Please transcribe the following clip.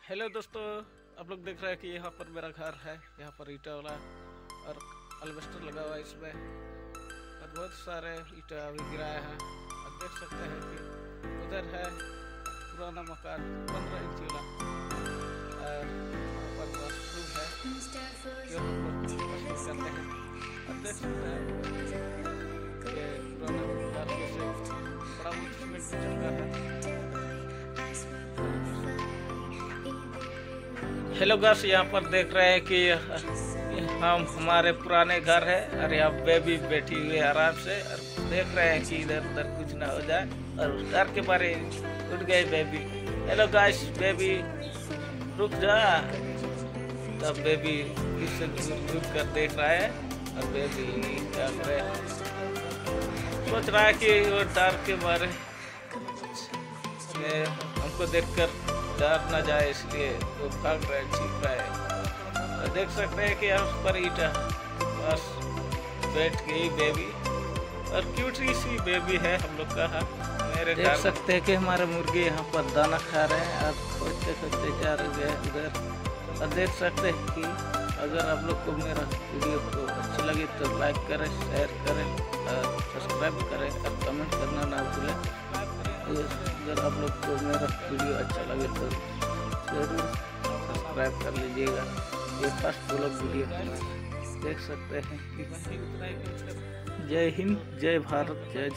Hello दोस्तों, आप लोग देख रहे हैं कि यहाँ पर मेरा घर है। यहाँ पर ईटा वाला और अल्बेस्टर लगा हुआ है इसमें, और बहुत सारे ईटा अभी गिराया है। आप देख सकते हैं कि उधर है पुराना मकान 15 इंच वाला, और वहाँ पर वॉशरूम है जो हम लोग पसंद करते हैं। आप देख सकते हैं कि पुराना मकान से बड़ा सीमेंट चलता है। हेलो गाइस, यहाँ पर देख रहे हैं कि हमारे पुराने घर है और यहाँ बेबी बैठी हुई है आराम से, और देख रहे हैं कि इधर उधर कुछ ना हो जाए, और डर के मारे उठ गए बेबी। हेलो गाइस, बेबी रुक जा। तब बेबी इससे घूर कर देख रहा है, और बेबी क्या करे, सोच रहा है कि वो डर के मारे हमको देखकर डर ना जाए, इसलिए वो भाग रहा है, चीख रहा है। तो देख सकते हैं कि यहाँ पर ईटा बस बैठ गई बेबी, और क्यूटी सी बेबी है हम लोग का। मेरे देख सकते हैं कि हमारे मुर्गे यहाँ पर दाना खा रहे हैं, और खोजते खोजते जा रहे हैं उधर। और देख सकते हैं कि अगर आप लोग को मेरा वीडियो को अच्छी लगी तो लाइक करें, शेयर करें, और सब्सक्राइब करें, और कमेंट करना ना भूलें। अगर आप लोग को मेरा वीडियो अच्छा लगे तो ज़रूर सब्सक्राइब कर लीजिएगा। ये फर्स्ट ब्लॉग वीडियो देख सकते हैं। जय हिंद, जय भारत, जय